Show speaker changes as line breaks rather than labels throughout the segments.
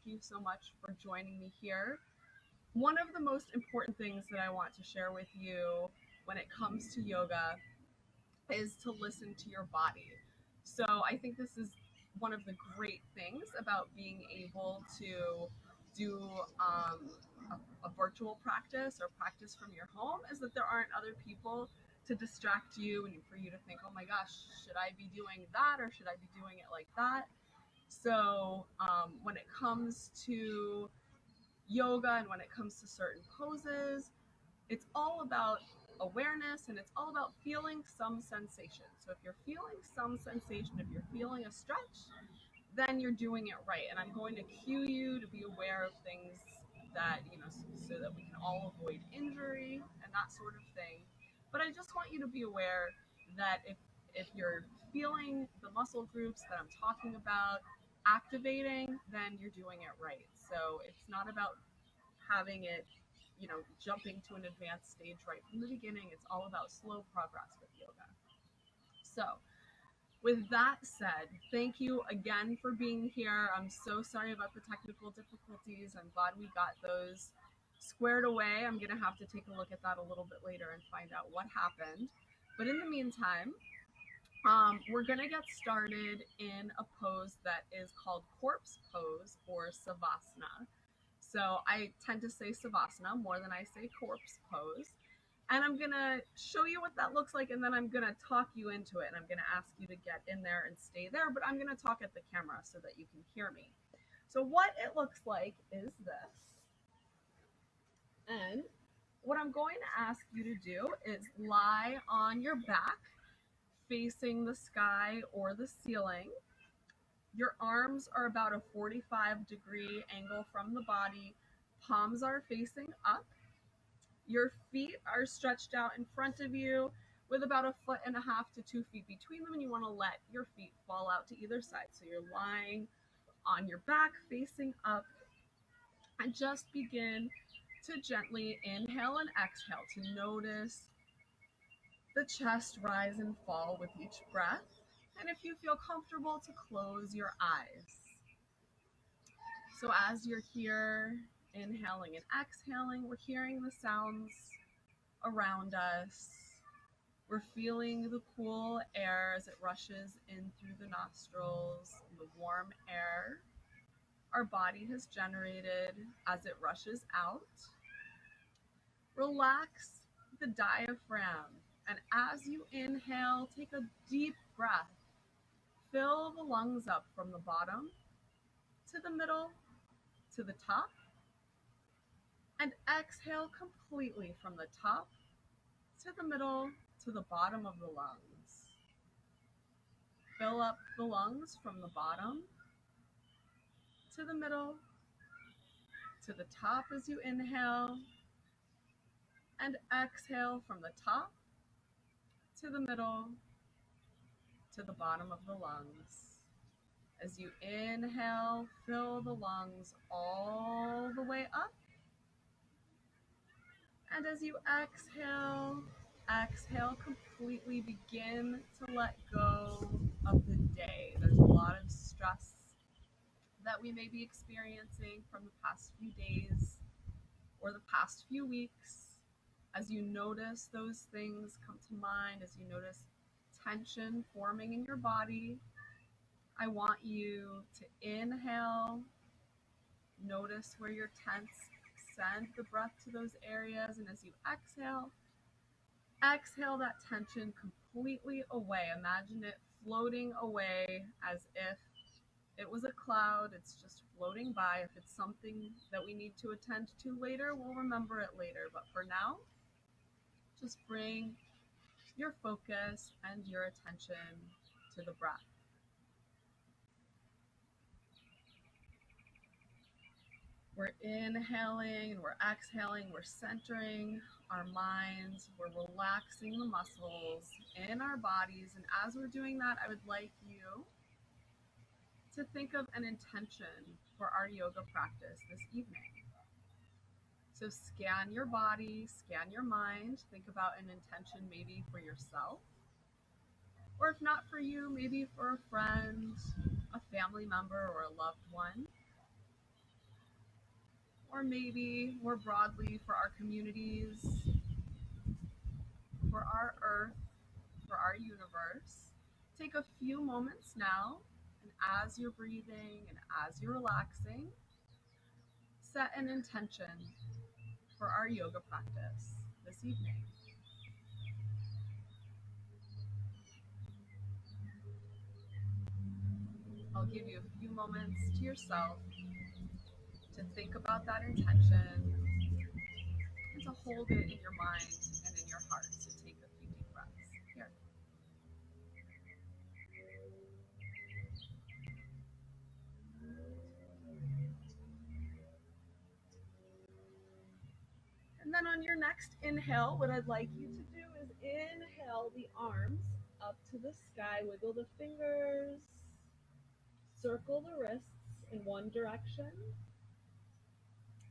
Thank you so much for joining me here. One of the most important things that I want to share with you when it comes to yoga is to listen to your body. So I think this is one of the great things about being able to do a virtual practice or practice from your home is that there aren't other people to distract you and for you to think, oh my gosh, should I be doing that or should I be doing it like that? So when it comes to yoga and when it comes to certain poses, it's all about awareness and it's all about feeling some sensation. So if you're feeling some sensation, if you're feeling a stretch, then you're doing it right. And I'm going to cue you to be aware of things that, so that we can all avoid injury and that sort of thing. But I just want you to be aware that if you're feeling the muscle groups that I'm talking about activating, then you're doing it right. So it's not about having it, jumping to an advanced stage right from the beginning. It's all about slow progress with yoga. So, with that said, thank you again for being here. I'm so sorry about the technical difficulties. I'm glad we got those squared away. I'm going to have to take a look at that a little bit later and find out what happened. But in the meantime, we're going to get started in a pose that is called corpse pose or savasana. So I tend to say savasana more than I say corpse pose. And I'm going to show you what that looks like, and then I'm going to talk you into it, and I'm going to ask you to get in there and stay there, but I'm going to talk at the camera so that you can hear me. So what it looks like is this. And what I'm going to ask you to do is lie on your back, facing the sky or the ceiling. Your arms are about a 45-degree angle from the body. Palms are facing up. Your feet are stretched out in front of you with about 1.5 to 2 feet between them, and you want to let your feet fall out to either side. So you're lying on your back, facing up, and just begin to gently inhale and exhale to notice the chest rise and fall with each breath. And if you feel comfortable, to close your eyes. So as you're here, inhaling and exhaling, we're hearing the sounds around us. We're feeling the cool air as it rushes in through the nostrils, the warm air our body has generated as it rushes out. Relax the diaphragm, and as you inhale, take a deep breath. Fill the lungs up from the bottom to the middle to the top, and exhale completely from the top to the middle to the bottom of the lungs. Fill up the lungs from the bottom to the middle to the top as you inhale, and exhale from the top to the middle to the bottom of the lungs. As you inhale, fill the lungs all the way up. And as you exhale, exhale completely. Begin to let go of the day. There's a lot of stress that we may be experiencing from the past few days or the past few weeks. As you notice those things come to mind, as you notice tension forming in your body, I want you to inhale, notice where you're tense, send the breath to those areas, and as you exhale, exhale that tension completely away. Imagine it floating away as if it was a cloud. It's just floating by. If it's something that we need to attend to later, we'll remember it later. But for now, just bring your focus and your attention to the breath. We're inhaling and we're exhaling, we're centering our minds, we're relaxing the muscles in our bodies. And as we're doing that, I would like you to think of an intention for our yoga practice this evening. So scan your body, scan your mind, think about an intention maybe for yourself, or if not for you, maybe for a friend, a family member, or a loved one. or maybe more broadly for our communities, for our earth, for our universe. Take a few moments now, and as you're breathing and as you're relaxing, set an intention for our yoga practice this evening. I'll give you a few moments to yourself to think about that intention and to hold it in your mind and in your heart. So take a few deep breaths here. And then on your next inhale, what I'd like you to do is inhale the arms up to the sky, wiggle the fingers, circle the wrists in one direction,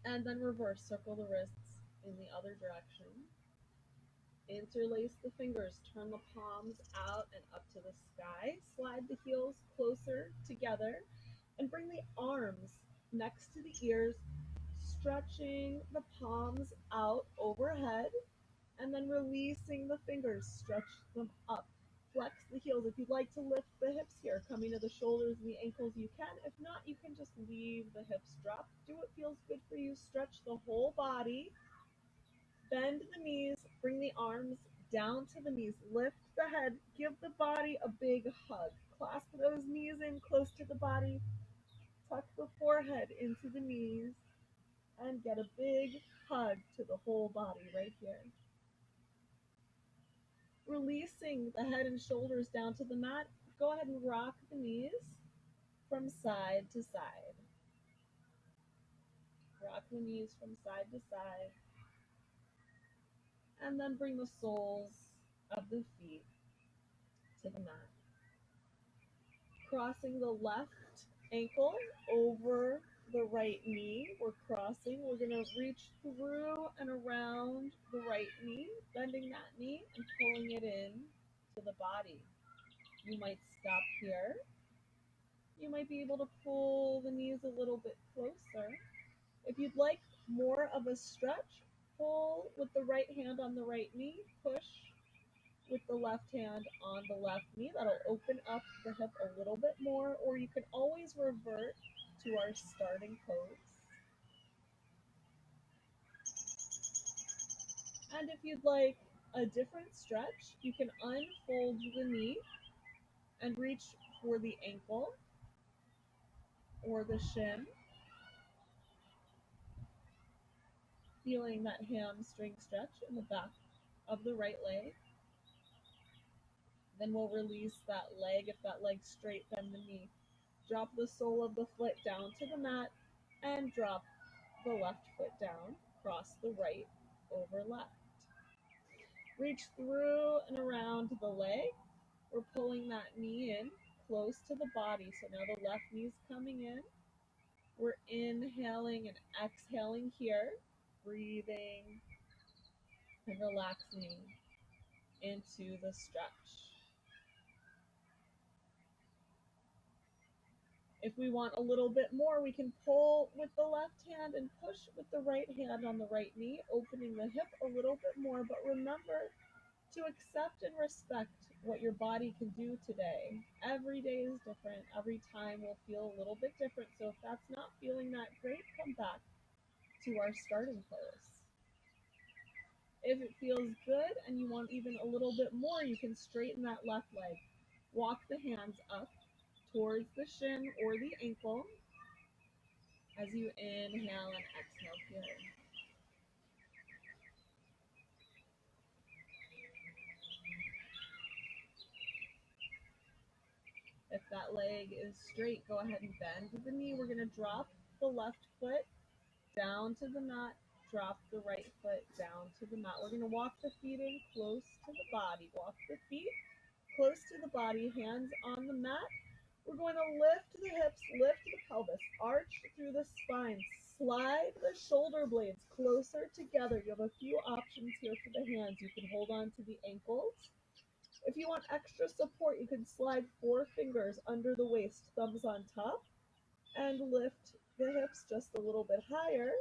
and then reverse, circle the wrists in the other direction. Interlace the fingers, turn the palms out and up to the sky, slide the heels closer together, and bring the arms next to the ears, stretching the palms out overhead, and then releasing the fingers, stretch them up. Flex the heels. If you'd like to lift the hips here, coming to the shoulders and the ankles, you can. If not, you can just leave the hips drop. Do what feels good for you. Stretch the whole body. Bend the knees, bring the arms down to the knees, lift the head, give the body a big hug. Clasp those knees in close to the body, tuck the forehead into the knees, and get a big hug to the whole body right here. Releasing the head and shoulders down to the mat, go ahead and rock the knees from side to side. Rock the knees from side to side. And then bring the soles of the feet to the mat. Crossing the left ankle over the right knee. We're crossing. We're going to reach through and around the right knee, bending that knee and pulling it in to the body. You might stop here. You might be able to pull the knees a little bit closer. If you'd like more of a stretch, pull with the right hand on the right knee, push with the left hand on the left knee. That'll open up the hip a little bit more, or you can always revert to our starting pose. And if you'd like a different stretch, you can unfold the knee and reach for the ankle or the shin, feeling that hamstring stretch in the back of the right leg. Then we'll release that leg. If that leg's straight, bend the knee. Drop the sole of the foot down to the mat and drop the left foot down. Cross the right over left. Reach through and around the leg. We're pulling that knee in close to the body. So now the left knee's coming in. We're inhaling and exhaling here. Breathing and relaxing into the stretch. If we want a little bit more, we can pull with the left hand and push with the right hand on the right knee, opening the hip a little bit more. But remember to accept and respect what your body can do today. Every day is different. Every time will feel a little bit different. So if that's not feeling that great, come back to our starting pose. If it feels good and you want even a little bit more, you can straighten that left leg. Walk the hands up towards the shin or the ankle as you inhale and exhale here. If that leg is straight, go ahead and bend the knee. We're going to drop the left foot down to the mat, drop the right foot down to the mat. We're going to walk the feet in close to the body. Walk the feet close to the body, hands on the mat. We're going to lift the hips, lift the pelvis, arch through the spine, slide the shoulder blades closer together. You have a few options here for the hands. You can hold on to the ankles. If you want extra support, you can slide 4 fingers under the waist, thumbs on top, and lift the hips just a little bit higher.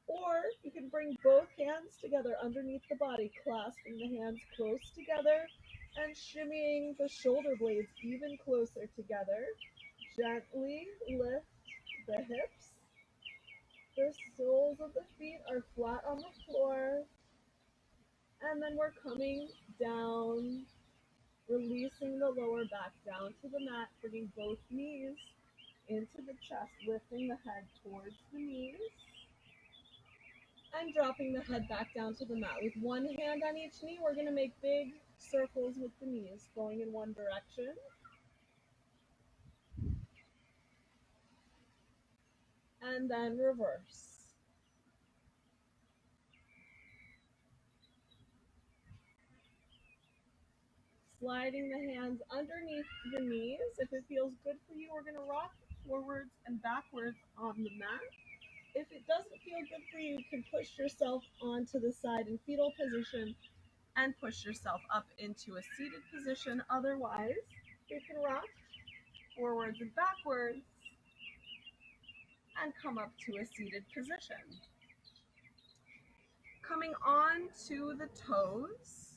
Or you can bring both hands together underneath the body, clasping the hands close together and shimmying the shoulder blades even closer together. Gently lift the hips. The soles of the feet are flat on the floor. And then we're coming down, releasing the lower back down to the mat, bringing both knees into the chest, lifting the head towards the knees, and dropping the head back down to the mat. With one hand on each knee, we're going to make big circles with the knees, going in one direction. And then reverse. Sliding the hands underneath the knees. If it feels good for you, we're going to rock forwards and backwards on the mat. If it doesn't feel good for you, you can push yourself onto the side in fetal position and push yourself up into a seated position. Otherwise, you can rock forwards and backwards and come up to a seated position. Coming on to the toes,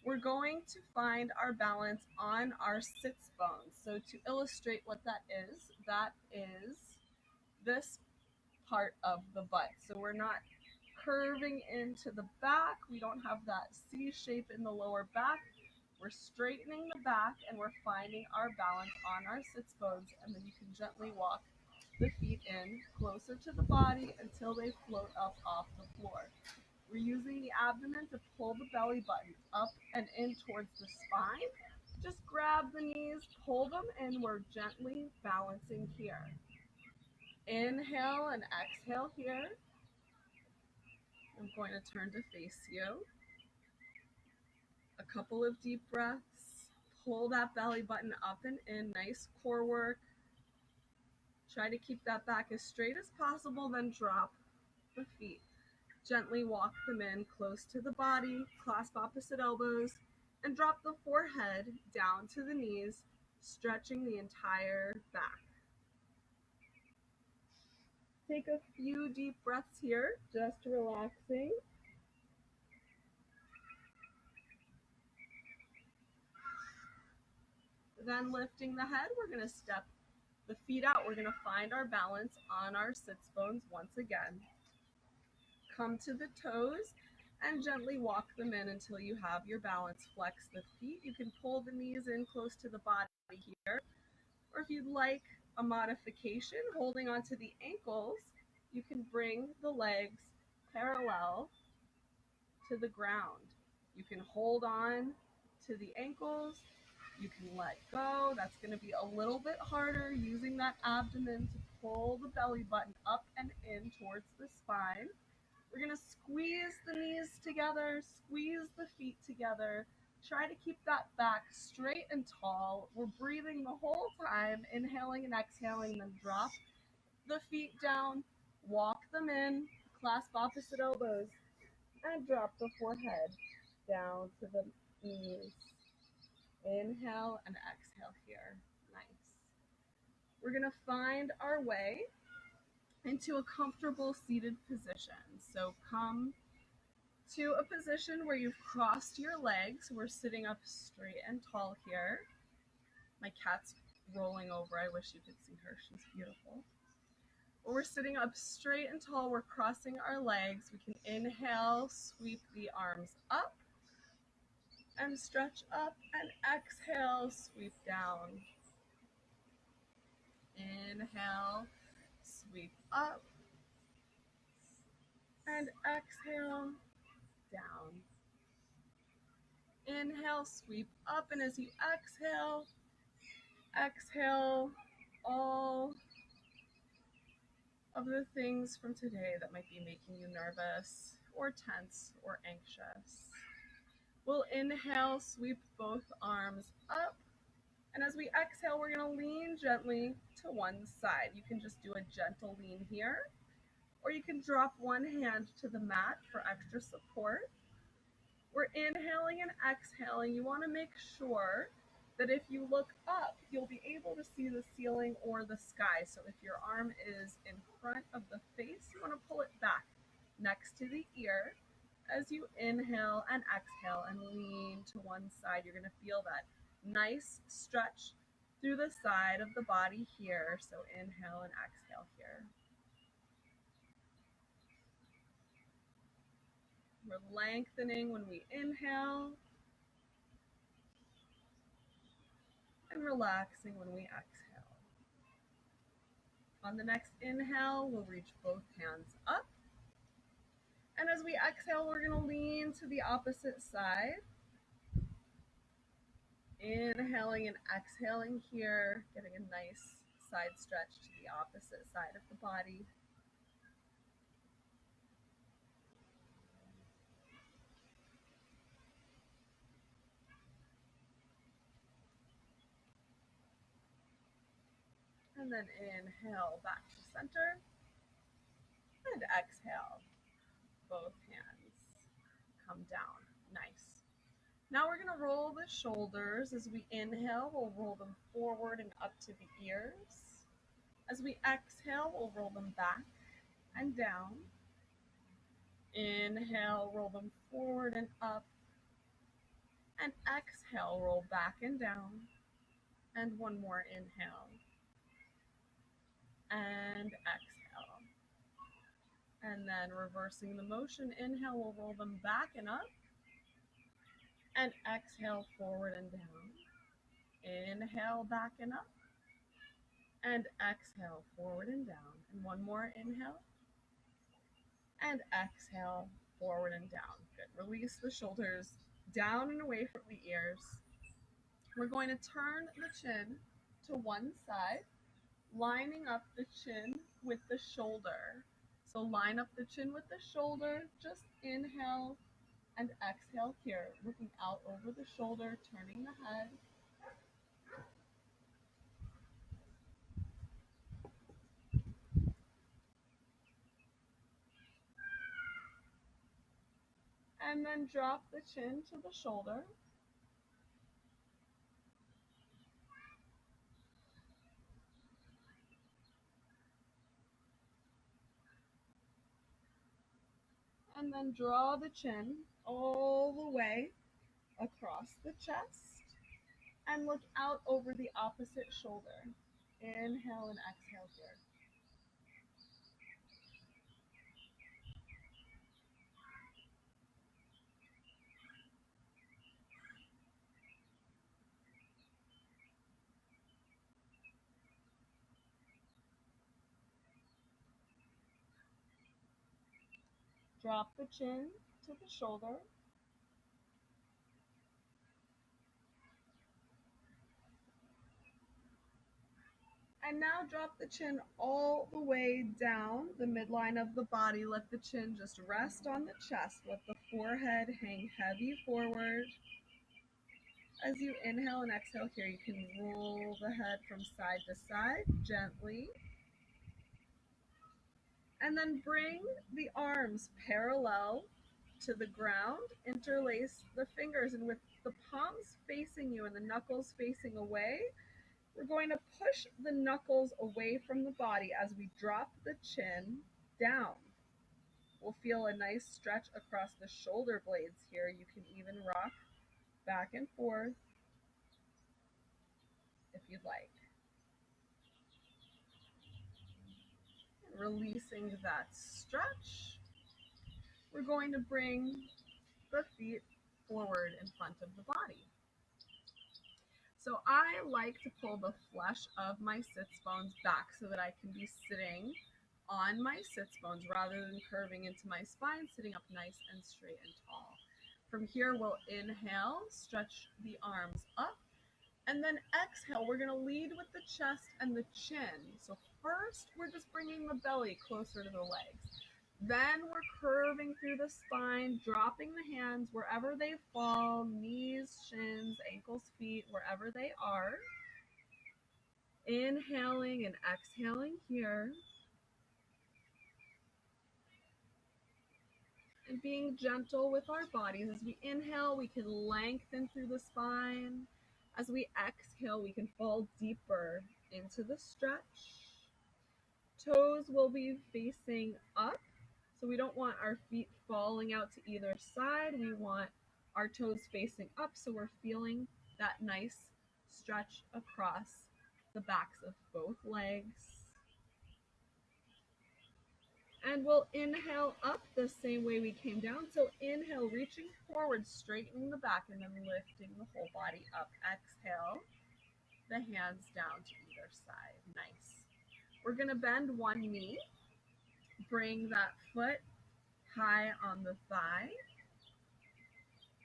we're going to find our balance on our sits bones. So to illustrate what that is this part of the butt. So we're not curving into the back. We don't have that C shape in the lower back. We're straightening the back and we're finding our balance on our sits bones, and then you can gently walk the feet in closer to the body until they float up off the floor. We're using the abdomen to pull the belly button up and in towards the spine. Just grab the knees, pull them in. We're gently balancing here. Inhale and exhale here. I'm going to turn to face you. A couple of deep breaths. Pull that belly button up and in. Nice core work. Try to keep that back as straight as possible, then drop the feet. Gently walk them in close to the body, clasp opposite elbows, and drop the forehead down to the knees, stretching the entire back. Take a few deep breaths here, just relaxing. Then lifting the head, we're going to step the feet out. We're going to find our balance on our sits bones once again. Come to the toes and gently walk them in until you have your balance. Flex the feet. You can pull the knees in close to the body here. Or if you'd like a modification, holding onto the ankles, you can bring the legs parallel to the ground. You can hold on to the ankles. You can let go. That's going to be a little bit harder, using that abdomen to pull the belly button up and in towards the spine. We're going to squeeze the knees together, squeeze the feet together. Try to keep that back straight and tall. We're breathing the whole time, inhaling and exhaling, then drop the feet down, walk them in, clasp opposite elbows, and drop the forehead down to the knees. Inhale and exhale here. Nice. We're going to find our way into a comfortable seated position. So come to a position where you've crossed your legs. We're sitting up straight and tall here. My cat's rolling over. I wish you could see her. She's beautiful. We're sitting up straight and tall. We're crossing our legs. We can inhale, sweep the arms up, and stretch up, and exhale, sweep down. Inhale, sweep up, and exhale, down. Inhale, sweep up, and as you exhale all of the things from today that might be making you nervous or tense or anxious. We'll inhale, sweep both arms up, and as we exhale, we're going to lean gently to one side. You can just do a gentle lean here, or you can drop one hand to the mat for extra support. We're inhaling and exhaling. You want to make sure that if you look up, you'll be able to see the ceiling or the sky. So if your arm is in front of the face, you want to pull it back next to the ear. As you inhale and exhale and lean to one side, you're going to feel that nice stretch through the side of the body here. So inhale and exhale here. We're lengthening when we inhale and relaxing when we exhale. On the next inhale, we'll reach both hands up. And as we exhale, we're going to lean to the opposite side. Inhaling and exhaling here, getting a nice side stretch to the opposite side of the body. And then inhale back to center. And exhale. Both hands come down. Nice. Now we're going to roll the shoulders. As we inhale, we'll roll them forward and up to the ears. As we exhale, we'll roll them back and down. Inhale, roll them forward and up. And exhale, roll back and down. And one more inhale. And exhale. And then reversing the motion. Inhale, we'll roll them back and up. And exhale, forward and down. Inhale, back and up. And exhale, forward and down. And one more inhale. And exhale, forward and down. Good. Release the shoulders down and away from the ears. We're going to turn the chin to one side, lining up the chin with the shoulder. So line up the chin with the shoulder. Just inhale and exhale here, looking out over the shoulder, turning the head. And then drop the chin to the shoulder. And then draw the chin all the way across the chest and look out over the opposite shoulder. Inhale and exhale here. Drop the chin to the shoulder. And now drop the chin all the way down the midline of the body. Let the chin just rest on the chest. Let the forehead hang heavy forward. As you inhale and exhale here, you can roll the head from side to side gently. And then bring the arms parallel to the ground. Interlace the fingers, and with the palms facing you and the knuckles facing away, we're going to push the knuckles away from the body as we drop the chin down. We'll feel a nice stretch across the shoulder blades here. You can even rock back and forth if you'd like. Releasing that stretch, we're going to bring the feet forward in front of the body. So I like to pull the flesh of my sits bones back so that I can be sitting on my sits bones rather than curving into my spine, sitting up nice and straight and tall. From here, we'll inhale, stretch the arms up, and then exhale. We're going to lead with the chest and the chin. So first, we're just bringing the belly closer to the legs. Then we're curving through the spine, dropping the hands wherever they fall, knees, shins, ankles, feet, wherever they are. Inhaling and exhaling here. And being gentle with our bodies. As we inhale, we can lengthen through the spine. As we exhale, we can fall deeper into the stretch. Toes will be facing up. So we don't want our feet falling out to either side. We want our toes facing up so we're feeling that nice stretch across the backs of both legs. And we'll inhale up the same way we came down. So inhale, reaching forward, straightening the back, and then lifting the whole body up. Exhale, the hands down to either side. Nice. We're going to bend one knee. Bring that foot high on the thigh.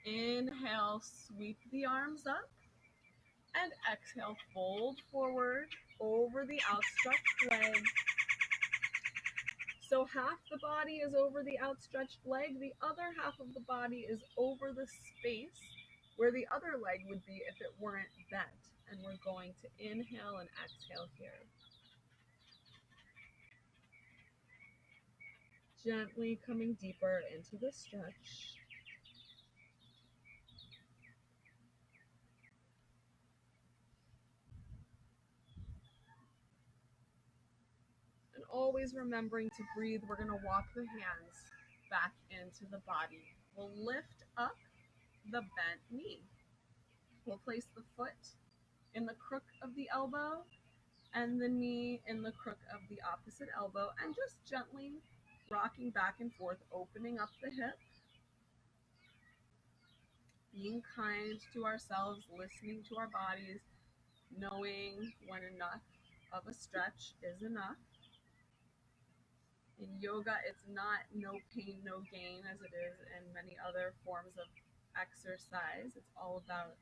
Inhale, sweep the arms up. And exhale, fold forward over the outstretched leg. So half the body is over the outstretched leg, the other half of the body is over the space where the other leg would be if it weren't bent. And we're going to inhale and exhale here. Gently coming deeper into the stretch. And always remembering to breathe. We're going to walk the hands back into the body. We'll lift up the bent knee. We'll place the foot in the crook of the elbow and the knee in the crook of the opposite elbow, and just gently rocking back and forth, opening up the hip, being kind to ourselves, listening to our bodies, knowing when enough of a stretch is enough. In yoga, it's not no pain, no gain, as it is in many other forms of exercise. It's all about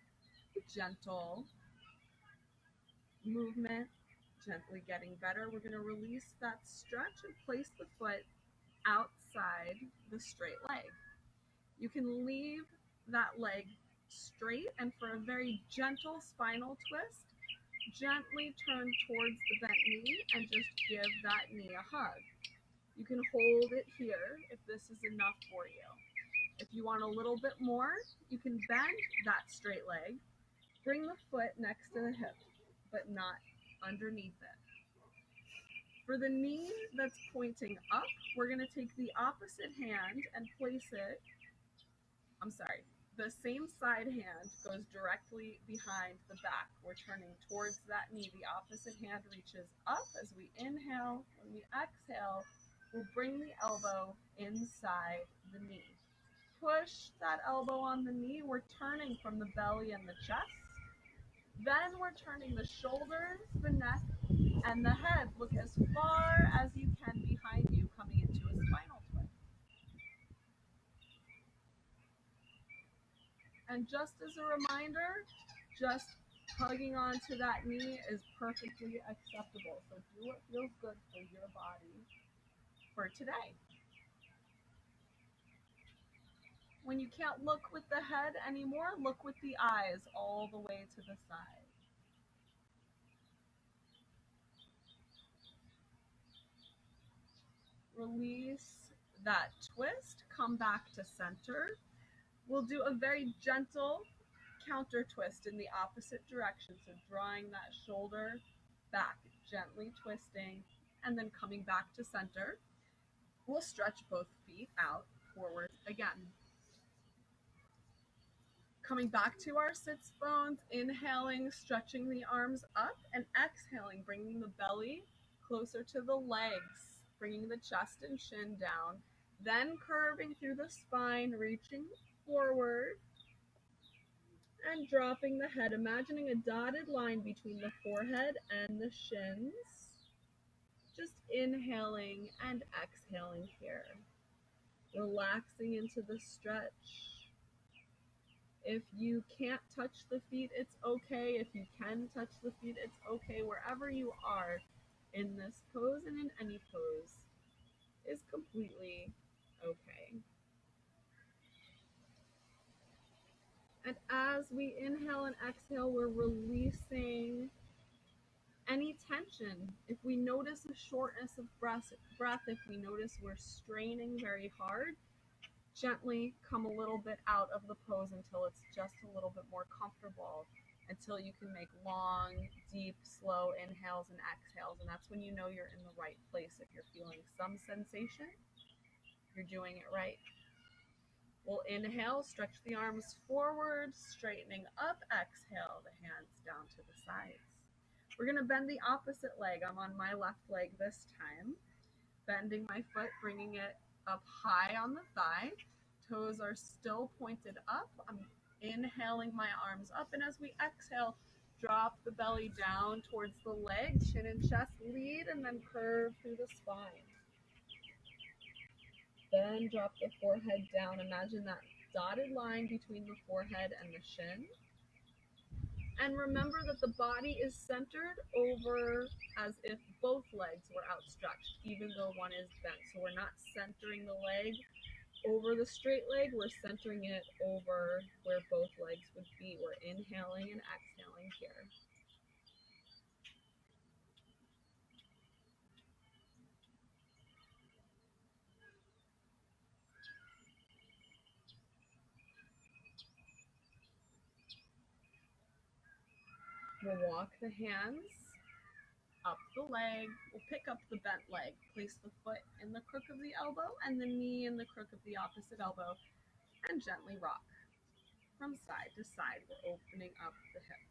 gentle movement, gently getting better. We're going to release that stretch and place the foot outside the straight leg. You can leave that leg straight, and for a very gentle spinal twist, gently turn towards the bent knee and just give that knee a hug. You can hold it here if this is enough for you. If you want a little bit more, you can bend that straight leg, bring the foot next to the hip, but not underneath it. For the knee that's pointing up, we're going to take the opposite hand and place it, the same side hand goes directly behind the back. We're turning towards that knee. The opposite hand reaches up as we inhale. When we exhale, we'll bring the elbow inside the knee. Push that elbow on the knee. We're turning from the belly and the chest. Then we're turning the shoulders, the neck, and the head. Look as far as you can behind you, coming into a spinal twist. And just as a reminder, just hugging onto that knee is perfectly acceptable. So do what feels good for your body for today. When you can't look with the head anymore, look with the eyes all the way to the side. Release that twist, come back to center. We'll do a very gentle counter twist in the opposite direction. So drawing that shoulder back, gently twisting, and then coming back to center. We'll stretch both feet out, forward again. Coming back to our sits bones, inhaling, stretching the arms up, and exhaling, bringing the belly closer to the legs, bringing the chest and chin down, then curving through the spine, reaching forward, and dropping the head, imagining a dotted line between the forehead and the shins. Just inhaling and exhaling here. Relaxing into the stretch. If you can't touch the feet, it's okay. If you can touch the feet, it's okay. Wherever you are in this pose and in any pose is completely okay. And as we inhale and exhale, we're releasing any tension. If we notice a shortness of breath, if we notice we're straining very hard, gently come a little bit out of the pose until it's just a little bit more comfortable, until you can make long, deep, slow inhales and exhales. And that's when you know you're in the right place. If you're feeling some sensation, You're doing it right. We'll inhale, stretch the arms forward, straightening up. Exhale, the hands down to the sides. We're going to bend the opposite leg. I'm on my left leg this time. Bending my foot, bringing it up high on the thigh. Toes are still pointed up. I'm inhaling my arms up, and as we exhale, drop the belly down towards the leg, chin and chest lead, and then curve through the spine. Then drop the forehead down. Imagine that dotted line between the forehead and the shin. And remember that the body is centered over as if both legs were outstretched, even though one is bent. So we're not centering the leg over the straight leg, we're centering it over where both legs would be. We're inhaling and exhaling here. We'll walk the hands up the leg. We'll pick up the bent leg. Place the foot in the crook of the elbow and the knee in the crook of the opposite elbow, and gently rock from side to side. We're opening up the hip.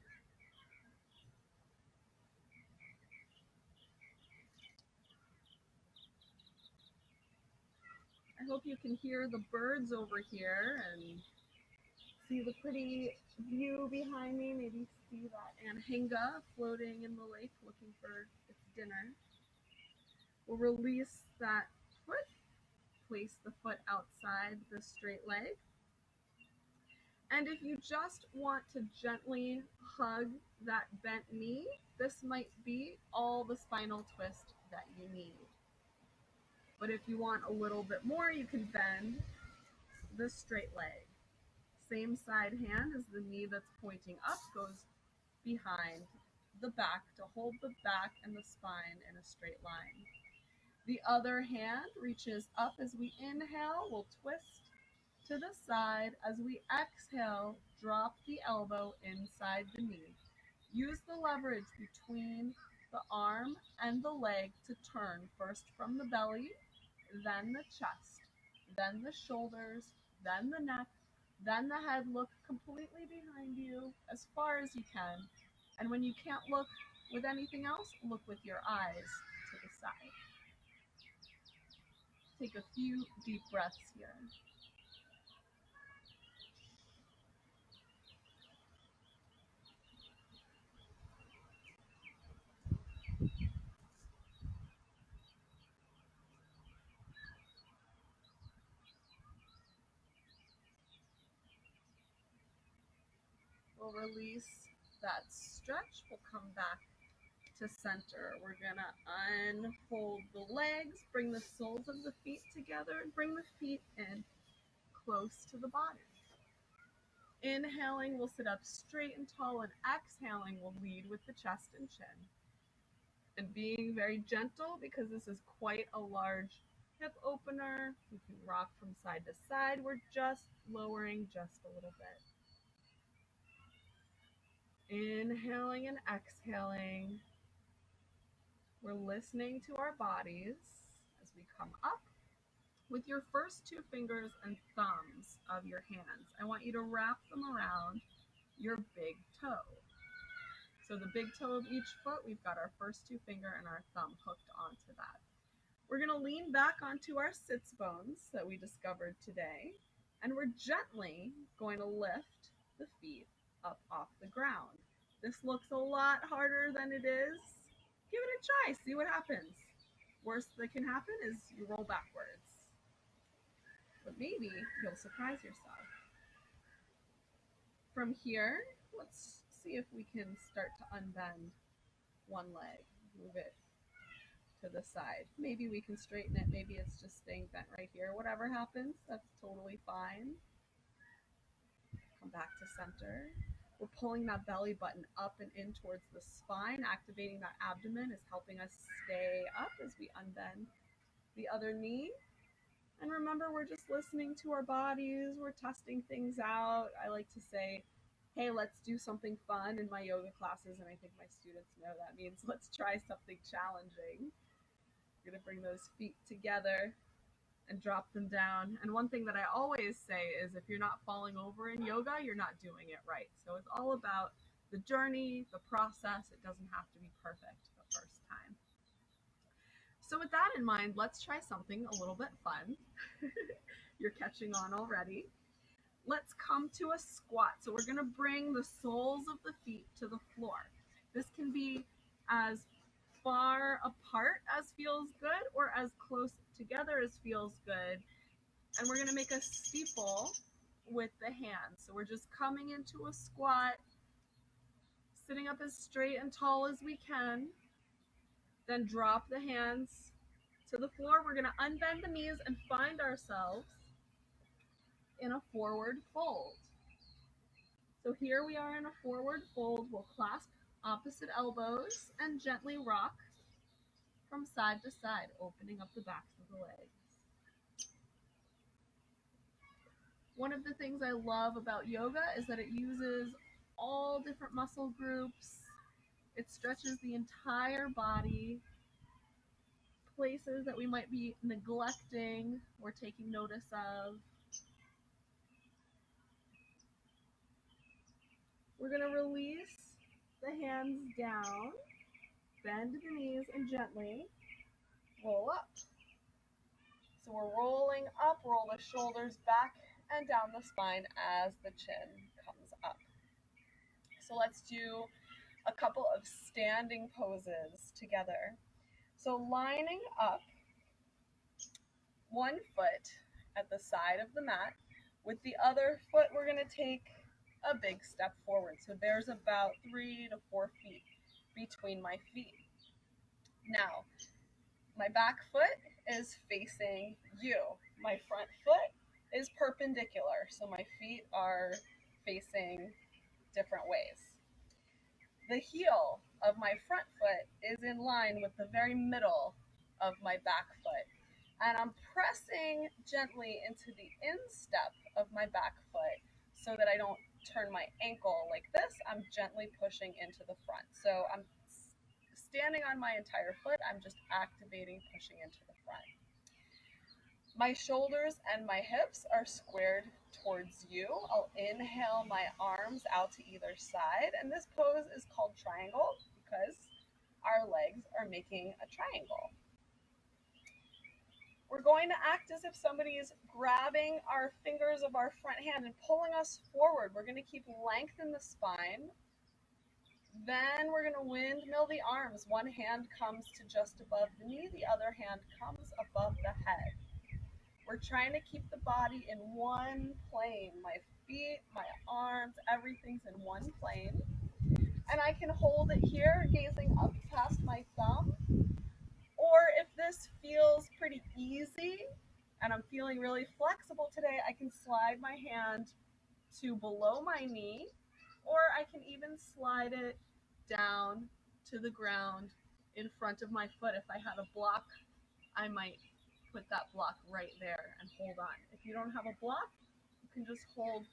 I hope you can hear the birds over here and see the pretty view behind me. Maybe see that anhinga floating in the lake looking for its dinner. We'll release that foot. Place the foot outside the straight leg. And if you just want to gently hug that bent knee, this might be all the spinal twist that you need. But if you want a little bit more, you can bend the straight leg. Same side hand as the knee that's pointing up goes behind the back to hold the back and the spine in a straight line. The other hand reaches up as we inhale. We'll twist to the side. As we exhale, drop the elbow inside the knee. Use the leverage between the arm and the leg to turn first from the belly, then the chest, then the shoulders, then the neck, then the head. Look completely behind you as far as you can. And when you can't look with anything else, look with your eyes to the side. Take a few deep breaths here. We'll release that stretch. We'll come back to center. We're gonna unfold the legs, bring the soles of the feet together, and bring the feet in close to the body. Inhaling, we'll sit up straight and tall, and exhaling, we'll lead with the chest and chin. And being very gentle, because this is quite a large hip opener, you can rock from side to side. We're just lowering just a little bit. Inhaling and exhaling. We're listening to our bodies as we come up. With your first two fingers and thumbs of your hands, I want you to wrap them around your big toe. So the big toe of each foot, we've got our first two finger and our thumb hooked onto that. We're going to lean back onto our sits bones that we discovered today, and we're gently going to lift the feet up off the ground. This looks a lot harder than it is. Give it a try, see what happens. Worst that can happen is you roll backwards. But maybe you'll surprise yourself. From here, let's see if we can start to unbend one leg. Move it to the side. Maybe we can straighten it. Maybe it's just staying bent right here. Whatever happens, that's totally fine. Come back to center. We're pulling that belly button up and in towards the spine. Activating that abdomen is helping us stay up as we unbend the other knee. And remember, we're just listening to our bodies. We're testing things out. I like to say, hey, let's do something fun in my yoga classes. And I think my students know that means let's try something challenging. We're going to bring those feet together and drop them down. And one thing that I always say is if you're not falling over in yoga, you're not doing it right. So it's all about the journey, the process. It doesn't have to be perfect the first time. So with that in mind, let's try something a little bit fun. You're catching on already. Let's come to a squat. So we're going to bring the soles of the feet to the floor. This can be as far apart as feels good or as close together as feels good. And we're going to make a steeple with the hands. So we're just coming into a squat, sitting up as straight and tall as we can. Then drop the hands to the floor. We're going to unbend the knees and find ourselves in a forward fold. So here we are in a forward fold. We'll clasp opposite elbows and gently rock from side to side, opening up the backs of the legs. One of the things I love about yoga is that it uses all different muscle groups. It stretches the entire body. Places that we might be neglecting or taking notice of. We're going to release the hands down, bend the knees, and gently roll up. So we're rolling up, roll the shoulders back and down the spine as the chin comes up. So let's do a couple of standing poses together. So lining up, one foot at the side of the mat. With the other foot, we're going to take a big step forward. So there's about 3 to 4 feet between my feet. Now, my back foot is facing you. My front foot is perpendicular. So my feet are facing different ways. The heel of my front foot is in line with the very middle of my back foot. And I'm pressing gently into the instep of my back foot so that I don't turn my ankle like this. I'm gently pushing into the front. So I'm standing on my entire foot. I'm just activating, pushing into the front. My shoulders and my hips are squared towards you. I'll inhale my arms out to either side. And this pose is called triangle because our legs are making a triangle. We're going to act as if somebody is grabbing our fingers of our front hand and pulling us forward. We're going to keep length in the spine. Then we're going to windmill the arms. One hand comes to just above the knee. The other hand comes above the head. We're trying to keep the body in one plane. My feet, my arms, everything's in one plane. And I can hold it here, gazing up past my thumb. Or if this feels pretty easy and I'm feeling really flexible today, I can slide my hand to below my knee, or I can even slide it down to the ground in front of my foot. If I had a block, I might put that block right there and hold on. If you don't have a block, you can just hold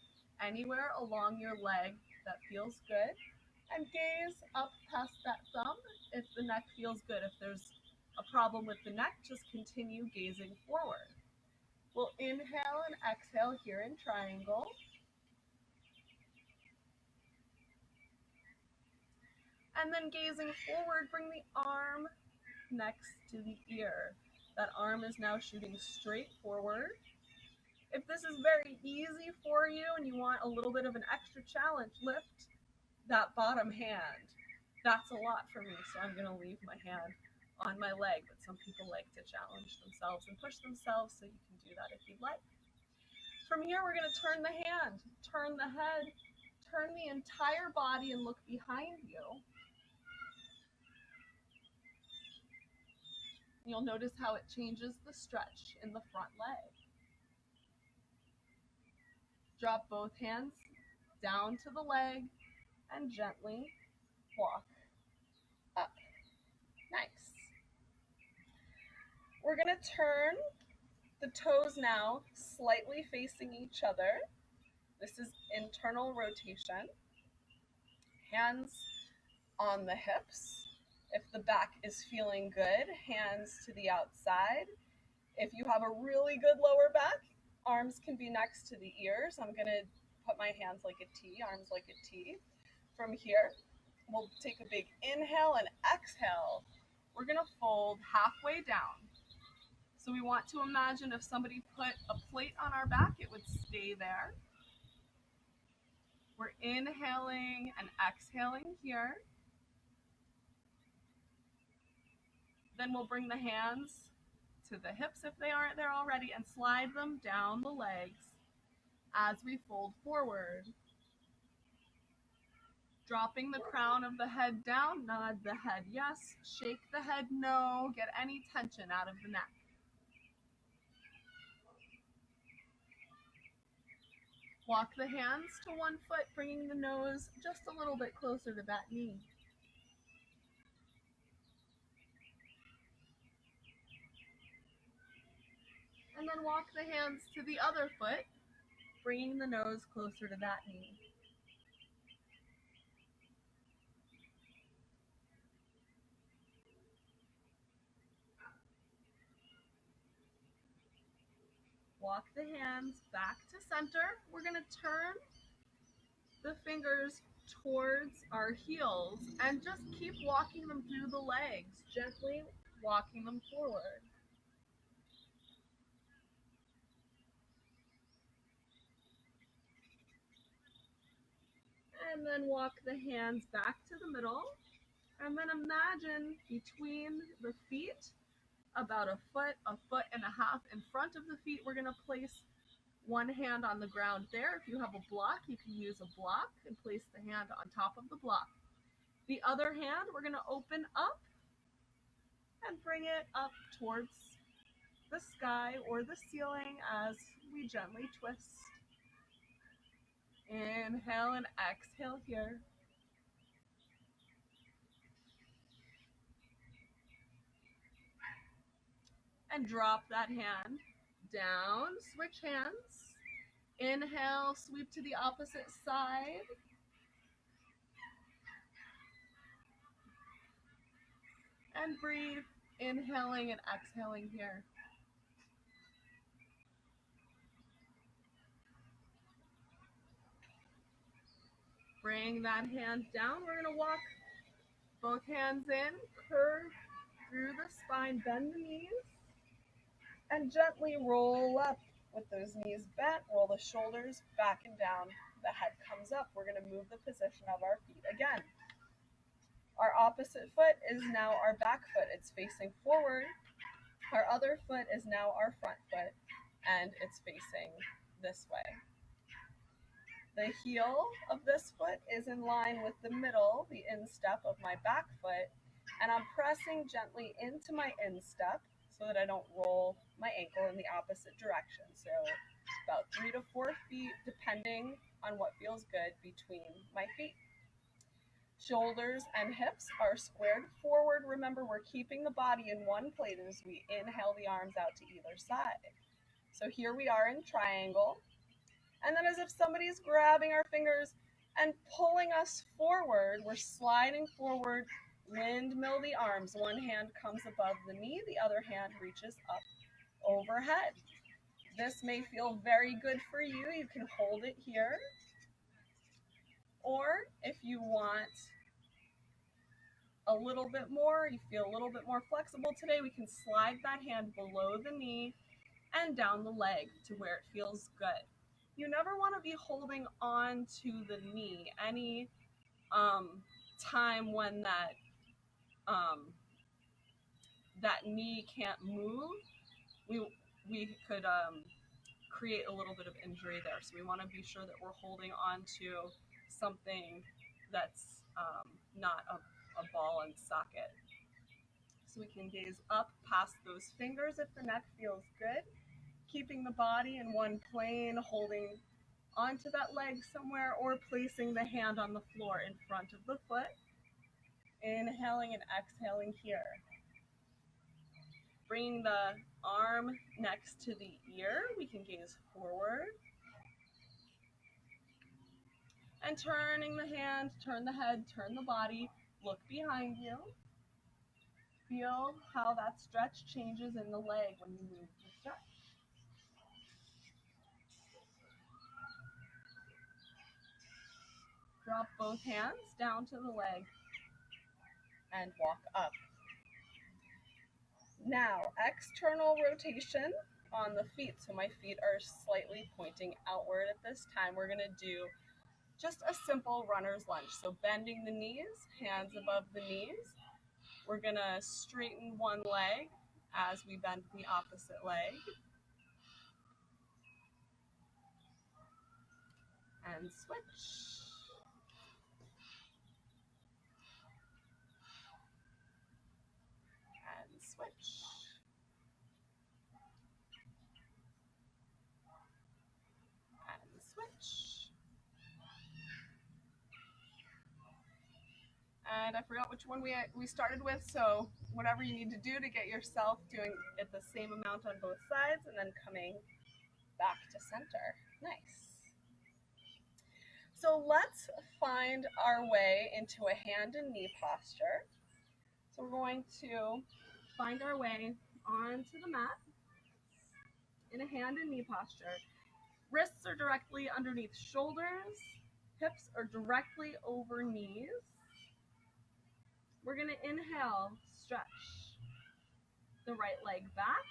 anywhere along your leg that feels good and gaze up past that thumb if the neck feels good. If there's a problem with the neck, just continue gazing forward. We'll inhale and exhale here in triangle. And then gazing forward, bring the arm next to the ear. That arm is now shooting straight forward. If this is very easy for you and you want a little bit of an extra challenge, lift that bottom hand. That's a lot for me, so I'm going to leave my hand on my leg, but some people like to challenge themselves and push themselves, so you can do that if you'd like. From here, we're going to turn the hand, turn the head, turn the entire body and look behind you. You'll notice how it changes the stretch in the front leg. Drop both hands down to the leg and gently walk up. Nice. We're going to turn the toes now slightly facing each other. This is internal rotation. Hands on the hips. If the back is feeling good, hands to the outside. If you have a really good lower back, arms can be next to the ears. I'm going to put my hands like a T, arms like a T. From here, we'll take a big inhale and exhale. We're going to fold halfway down. So we want to imagine if somebody put a plate on our back, it would stay there. We're inhaling and exhaling here. Then we'll bring the hands to the hips if they aren't there already and slide them down the legs as we fold forward. Dropping the crown of the head down, nod the head yes, shake the head no, get any tension out of the neck. Walk the hands to one foot, bringing the nose just a little bit closer to that knee. And then walk the hands to the other foot, bringing the nose closer to that knee. Walk the hands back to center. We're going to turn the fingers towards our heels and just keep walking them through the legs, gently walking them forward. And then walk the hands back to the middle. And then imagine between the feet, about a foot and a half in front of the feet, we're going to place one hand on the ground there. If you have a block, you can use a block and place the hand on top of the block. The other hand, we're going to open up and bring it up towards the sky or the ceiling as we gently twist. Inhale and exhale here. And drop that hand down, switch hands. Inhale, sweep to the opposite side. And breathe, inhaling and exhaling here. Bring that hand down. We're going to walk both hands in, curve through the spine, bend the knees, and gently roll up with those knees bent. Roll the shoulders back and down. The head comes up. We're going to move the position of our feet again. Our opposite foot is now our back foot. It's facing forward. Our other foot is now our front foot, and it's facing this way. The heel of this foot is in line with the middle, the instep of my back foot, and I'm pressing gently into my instep so that I don't roll my ankle in the opposite direction. So about 3 to 4 feet, depending on what feels good between my feet. Shoulders and hips are squared forward. Remember, we're keeping the body in one plate as we inhale the arms out to either side. So here we are in triangle. And then as if somebody's grabbing our fingers and pulling us forward, we're sliding forward, windmill the arms. One hand comes above the knee, the other hand reaches up overhead. This may feel very good for you. You can hold it here. Or if you want a little bit more, you feel a little bit more flexible today, we can slide that hand below the knee and down the leg to where it feels good. You never want to be holding on to the knee any time when that knee can't move. We could create a little bit of injury there. So we want to be sure that we're holding on to something that's not a ball and socket. So we can gaze up past those fingers if the neck feels good. Keeping the body in one plane, holding onto that leg somewhere, or placing the hand on the floor in front of the foot. Inhaling and exhaling here. Bringing the arm next to the ear, we can gaze forward. And turning the hand, turn the head, turn the body, look behind you. Feel how that stretch changes in the leg when you move the drop both hands down to the leg and walk up. Now, external rotation on the feet. So my feet are slightly pointing outward at this time. We're going to do just a simple runner's lunge. So bending the knees, hands above the knees. We're going to straighten one leg as we bend the opposite leg. And switch. And switch. And switch. And I forgot which one we started with, so whatever you need to do to get yourself doing it the same amount on both sides and then coming back to center. Nice. So let's find our way into a hand and knee posture. So we're going to find our way onto the mat in a hand and knee posture. Wrists are directly underneath shoulders, hips are directly over knees. We're going to inhale, stretch the right leg back,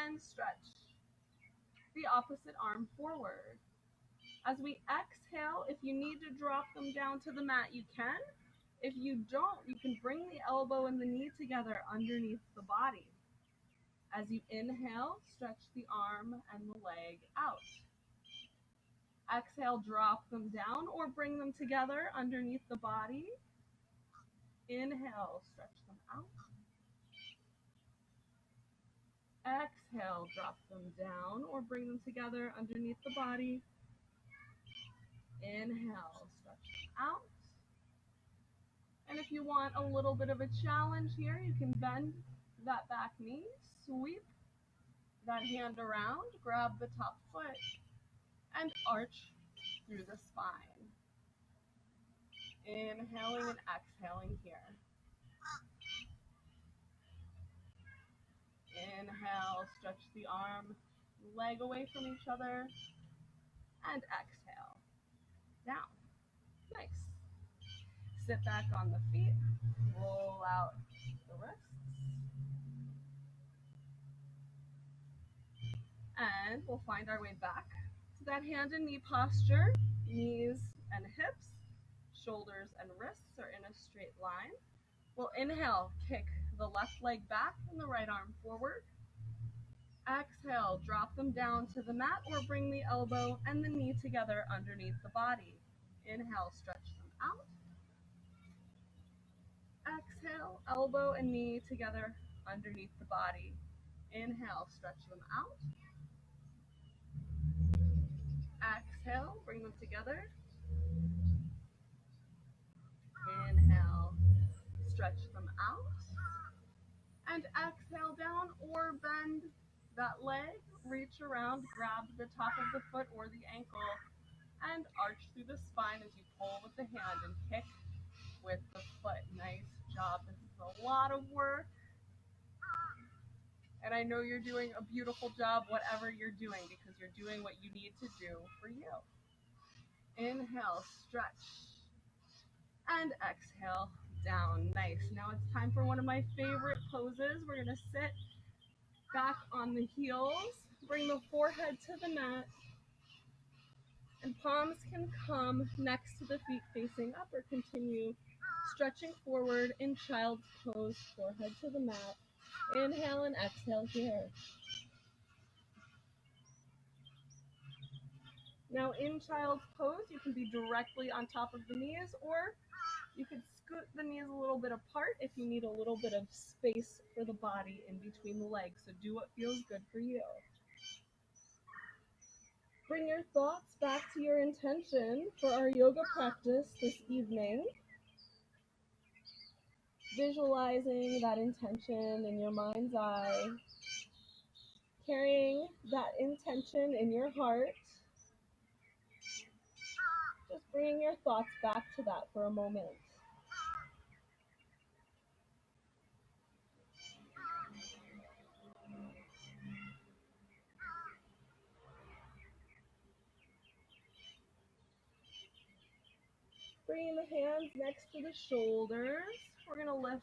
and stretch the opposite arm forward. As we exhale, if you need to drop them down to the mat, you can. If you don't, you can bring the elbow and the knee together underneath the body. As you inhale, stretch the arm and the leg out. Exhale, drop them down or bring them together underneath the body. Inhale, stretch them out. Exhale, drop them down or bring them together underneath the body. Inhale, stretch them out. And if you want a little bit of a challenge here, you can bend that back knee, sweep that hand around, grab the top foot, and arch through the spine. Inhaling and exhaling here. Inhale, stretch the arm, leg away from each other, and exhale, down. Nice. Sit back on the feet, roll out the wrists, and we'll find our way back to that hand and knee posture. Knees and hips, shoulders and wrists are in a straight line. We'll inhale, kick the left leg back and the right arm forward. Exhale, drop them down to the mat or bring the elbow and the knee together underneath the body. Inhale, stretch them out. Exhale, elbow and knee together underneath the body. Inhale, stretch them out. Exhale, bring them together. Inhale, stretch them out. And exhale down or bend that leg, reach around, grab the top of the foot or the ankle, and arch through the spine as you pull with the hand and kick with the foot. Nice job. This is a lot of work. And I know you're doing a beautiful job, whatever you're doing, because you're doing what you need to do for you. Inhale, stretch, and exhale, down. Nice. Now it's time for one of my favorite poses. We're going to sit back on the heels, bring the forehead to the mat, and palms can come next to the feet facing up or continue stretching forward in child's pose, forehead to the mat. Inhale and exhale here. Now in child's pose, you can be directly on top of the knees, or you could scoot the knees a little bit apart if you need a little bit of space for the body in between the legs. So do what feels good for you. Bring your thoughts back to your intention for our yoga practice this evening. Visualizing that intention in your mind's eye. Carrying that intention in your heart. Just bringing your thoughts back to that for a moment. Bringing the hands next to the shoulders. We're going to lift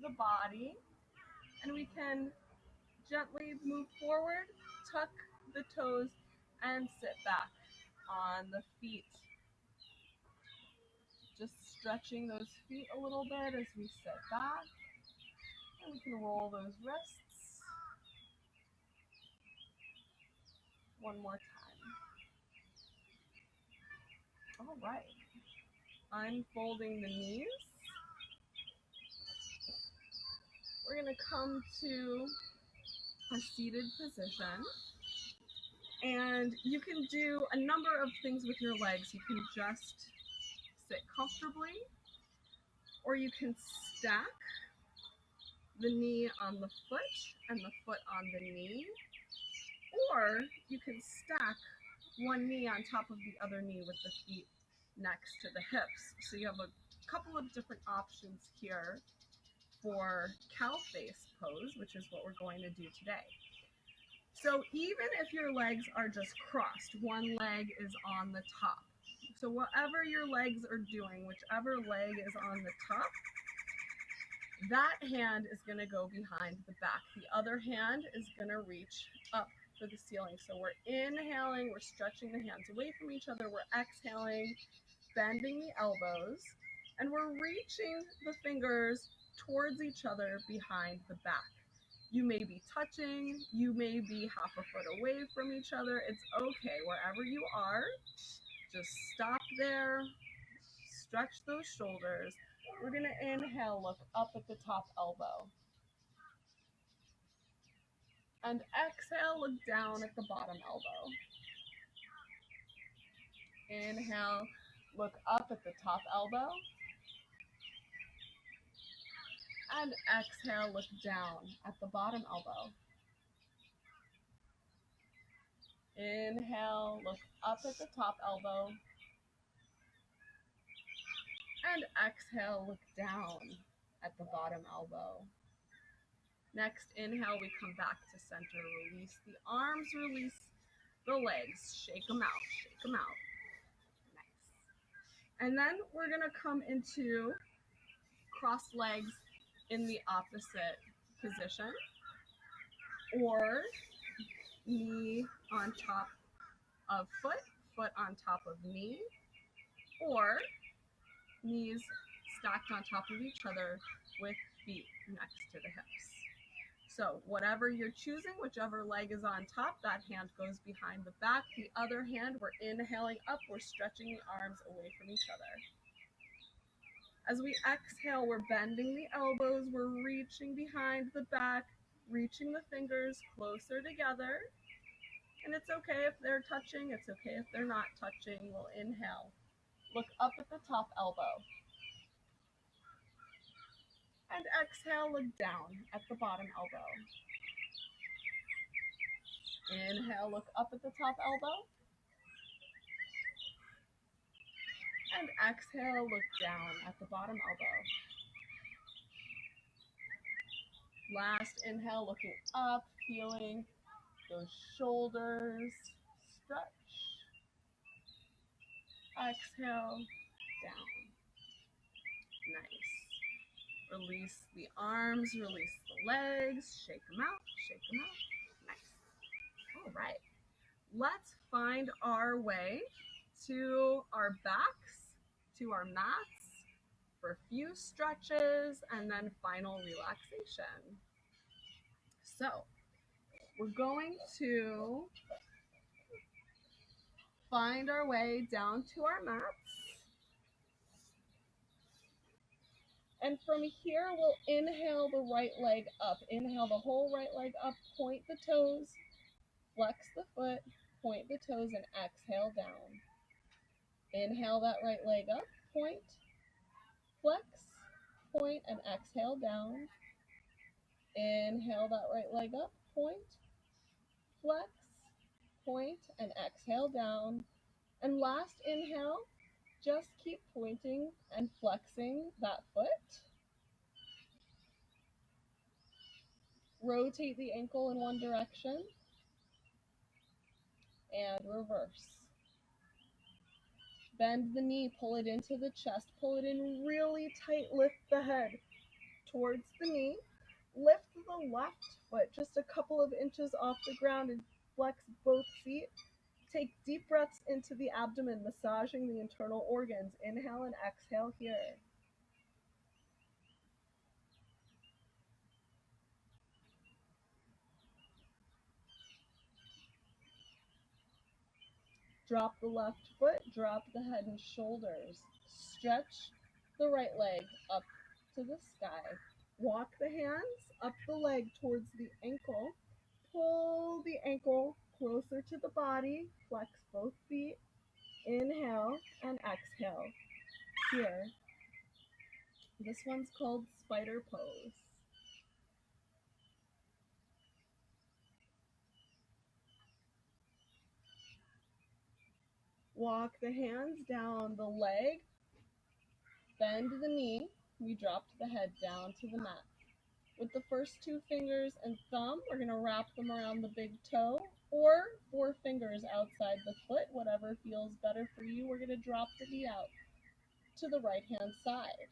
the body, and we can gently move forward, tuck the toes, and sit back on the feet. Just stretching those feet a little bit as we sit back. And we can roll those wrists. One more time. All right. Unfolding the knees. We're going to come to a seated position. And you can do a number of things with your legs. You can just sit comfortably, or you can stack the knee on the foot and the foot on the knee, or you can stack one knee on top of the other knee with the feet next to the hips. So you have a couple of different options here for cow face pose, which is what we're going to do today. So even if your legs are just crossed, one leg is on the top. So whatever your legs are doing, whichever leg is on the top, that hand is going to go behind the back. The other hand is going to reach up for the ceiling. So we're inhaling, we're stretching the hands away from each other, we're exhaling, bending the elbows, and we're reaching the fingers towards each other behind the back. You may be touching, you may be half a foot away from each other. It's okay, wherever you are, just stop there, stretch those shoulders. We're gonna inhale, look up at the top elbow. And exhale, look down at the bottom elbow. Inhale, look up at the top elbow. And exhale, look down at the bottom elbow. Inhale, look up at the top elbow. And exhale, look down at the bottom elbow. Next, inhale, we come back to center. Release the arms, release the legs. Shake them out, shake them out. Nice. And then we're gonna come into crossed legs in the opposite position, or knee on top of foot, foot on top of knee, or knees stacked on top of each other with feet next to the hips. So whatever you're choosing, whichever leg is on top, that hand goes behind the back. The other hand, we're inhaling up, we're stretching the arms away from each other. As we exhale, we're bending the elbows, we're reaching behind the back, reaching the fingers closer together. And it's okay if they're touching, it's okay if they're not touching. We'll inhale. Look up at the top elbow. And exhale, look down at the bottom elbow. Inhale, look up at the top elbow. And exhale, look down at the bottom elbow. Last inhale, looking up, feeling those shoulders stretch. Exhale, down. Nice. Release the arms, release the legs, shake them out, shake them out. Nice. All right. Let's find our way to our backs, to our mats for a few stretches and then final relaxation. So we're going to find our way down to our mats. And from here, we'll inhale the right leg up. Inhale the whole right leg up, point the toes, flex the foot, point the toes, and exhale down. Inhale that right leg up, point, flex, point, and exhale down. Inhale that right leg up, point, flex, point, and exhale down. And last inhale, just keep pointing and flexing that foot. Rotate the ankle in one direction and reverse. Bend the knee, pull it into the chest, pull it in really tight, lift the head towards the knee. Lift the left foot just a couple of inches off the ground and flex both feet. Take deep breaths into the abdomen, massaging the internal organs. Inhale and exhale here. Drop the left foot, drop the head and shoulders. Stretch the right leg up to the sky. Walk the hands up the leg towards the ankle. Pull the ankle closer to the body. Flex both feet. Inhale and exhale. Here. This one's called spider pose. Walk the hands down the leg. Bend the knee. We dropped the head down to the mat. With the first 2 fingers and thumb, we're going to wrap them around the big toe, or 4 fingers outside the foot, whatever feels better for you. We're going to drop the knee out to the right hand side.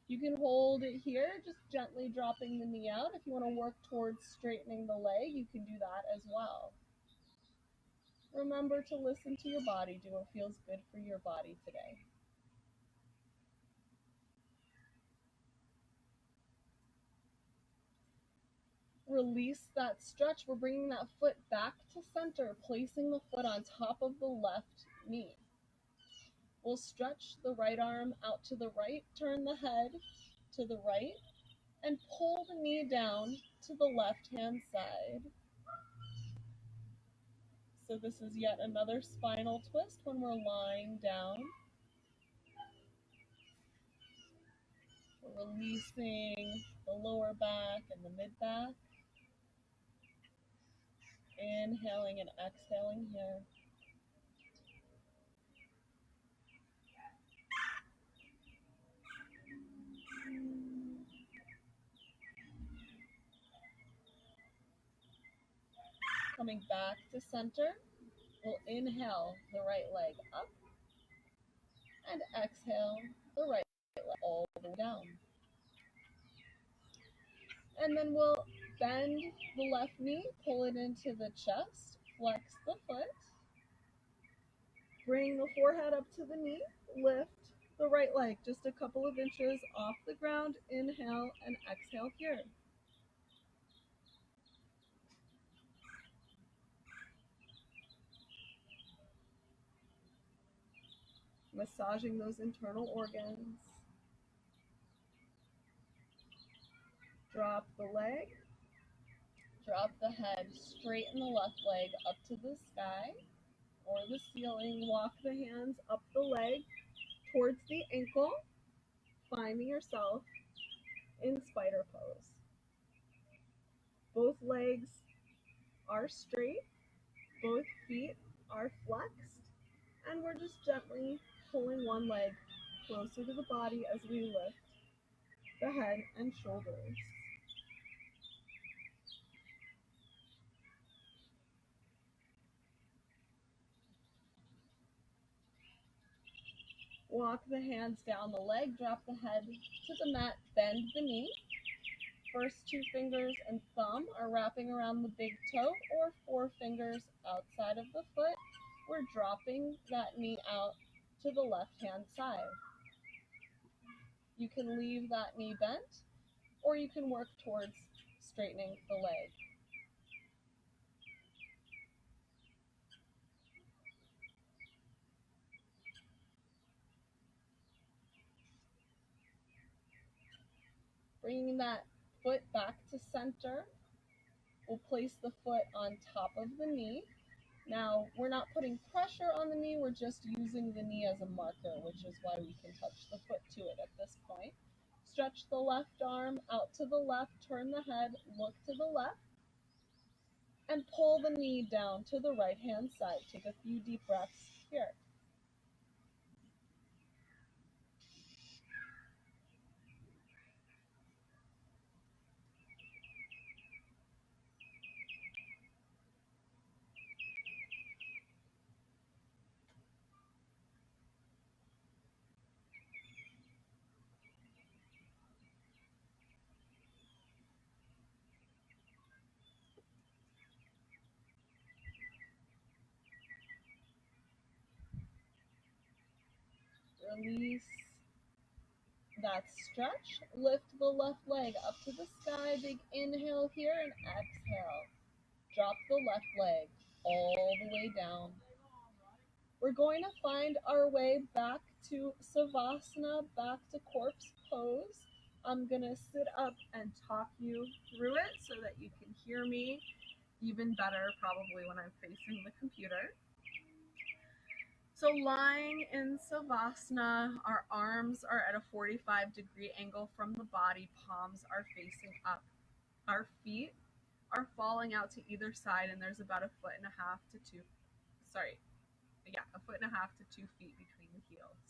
You can hold it here, just gently dropping the knee out. If you want to work towards straightening the leg, you can do that as well. Remember to listen to your body. Do what feels good for your body today. Release that stretch. We're bringing that foot back to center, placing the foot on top of the left knee. We'll stretch the right arm out to the right, turn the head to the right, and pull the knee down to the left hand side. So this is yet another spinal twist when we're lying down. We're releasing the lower back and the mid back. Inhaling and exhaling here. Coming back to center, we'll inhale the right leg up and exhale the right leg all the way down. And then we'll bend the left knee, pull it into the chest, flex the foot, bring the forehead up to the knee, lift the right leg just a couple of inches off the ground, inhale and exhale here. Massaging those internal organs. Drop the leg, drop the head, straighten the left leg up to the sky or the ceiling. Walk the hands up the leg towards the ankle, finding yourself in spider pose. Both legs are straight, both feet are flexed, and we're just gently pulling one leg closer to the body as we lift the head and shoulders. Walk the hands down the leg, drop the head to the mat, bend the knee. First 2 fingers and thumb are wrapping around the big toe, or 4 fingers outside of the foot. We're dropping that knee out to the left hand side. You can leave that knee bent, or you can work towards straightening the leg. Bringing that foot back to center, we'll place the foot on top of the knee. Now, we're not putting pressure on the knee, we're just using the knee as a marker, which is why we can touch the foot to it at this point. Stretch the left arm out to the left, turn the head, look to the left, and pull the knee down to the right hand side. Take a few deep breaths here. Release that stretch. Lift the left leg up to the sky. Big inhale here and exhale. Drop the left leg all the way down. We're going to find our way back to Savasana, back to corpse pose. I'm going to sit up and talk you through it so that you can hear me even better probably when I'm facing the computer. So lying in Savasana, our arms are at a 45-degree angle from the body, palms are facing up. Our feet are falling out to either side, and there's about a foot and a half to 2 feet between the heels.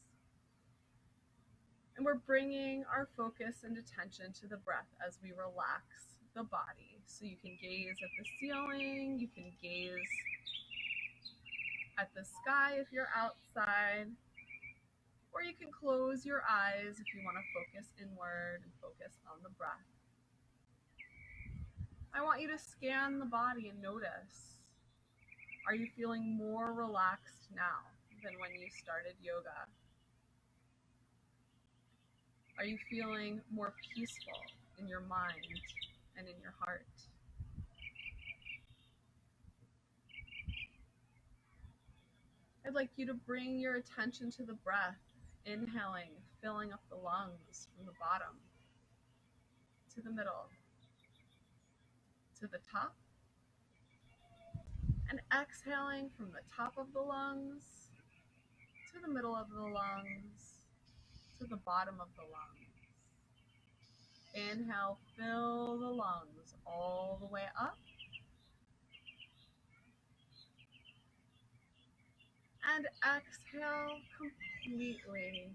And we're bringing our focus and attention to the breath as we relax the body. So you can gaze at the ceiling, you can gaze at the sky if you're outside, or you can close your eyes if you want to focus inward and focus on the breath. I want you to scan the body and notice, are you feeling more relaxed now than when you started yoga? Are you feeling more peaceful in your mind and in your heart? I'd like you to bring your attention to the breath, inhaling, filling up the lungs from the bottom to the middle, to the top, and exhaling from the top of the lungs to the middle of the lungs to the bottom of the lungs. Inhale, fill the lungs all the way up. And exhale completely,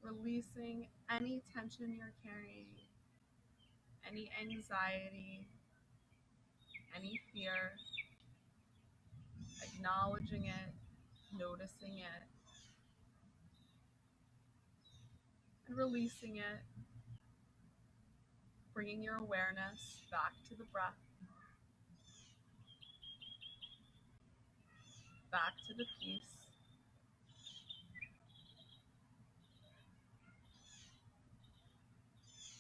releasing any tension you're carrying, any anxiety, any fear, acknowledging it, noticing it, and releasing it, bringing your awareness back to the breath, back to the peace.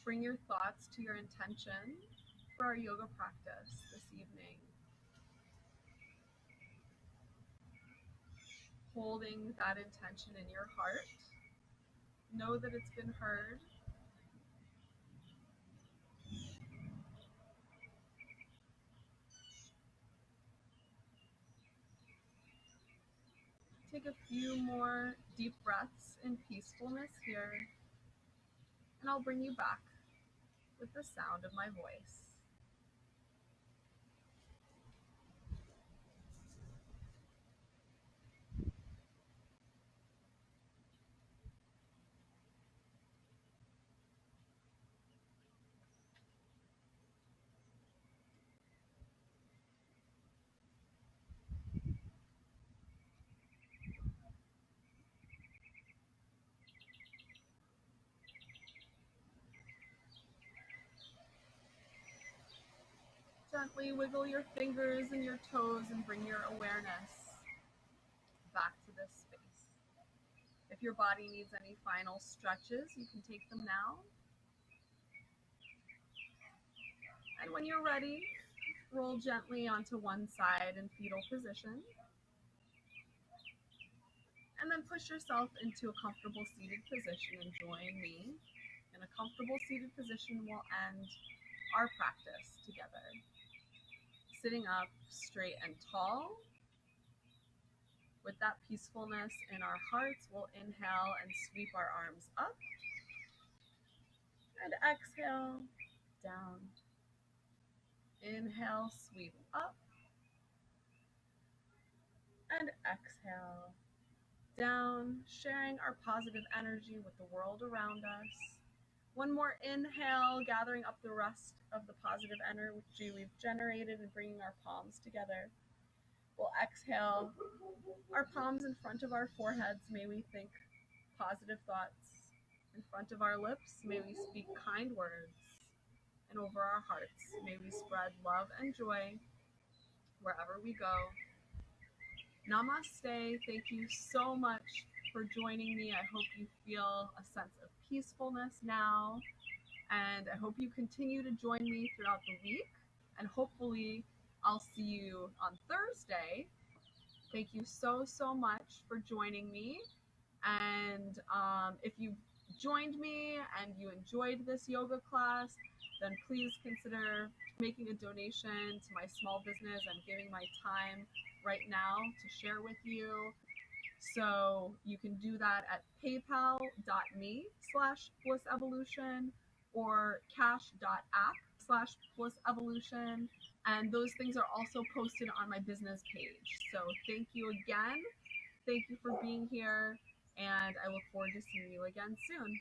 Bring your thoughts to your intention for our yoga practice this evening. Holding that intention in your heart. Know that it's been heard. Take a few more deep breaths in peacefulness here, and I'll bring you back with the sound of my voice. Gently wiggle your fingers and your toes and bring your awareness back to this space. If your body needs any final stretches, you can take them now. And when you're ready, roll gently onto one side in fetal position. And then push yourself into a comfortable seated position and join me. In a comfortable seated position, we'll end our practice together. Sitting up straight and tall. With that peacefulness in our hearts, we'll inhale and sweep our arms up. And exhale, down. Inhale, sweep up. And exhale, down, sharing our positive energy with the world around us. One more inhale, gathering up the rest of the positive energy we've generated and bringing our palms together. We'll exhale, our palms in front of our foreheads. May we think positive thoughts. In front of our lips, may we speak kind words. And over our hearts, may we spread love and joy wherever we go. Namaste. Thank you so much for joining me. I hope you feel a sense of peacefulness now. And I hope you continue to join me throughout the week. And hopefully, I'll see you on Thursday. Thank you so much for joining me. And if you joined me and you enjoyed this yoga class, then please consider making a donation to my small business. I'm giving my time right now to share with you. So you can do that at paypal.me/blissevolution or cash.app/blissevolution. And those things are also posted on my business page. So thank you again. Thank you for being here. And I look forward to seeing you again soon.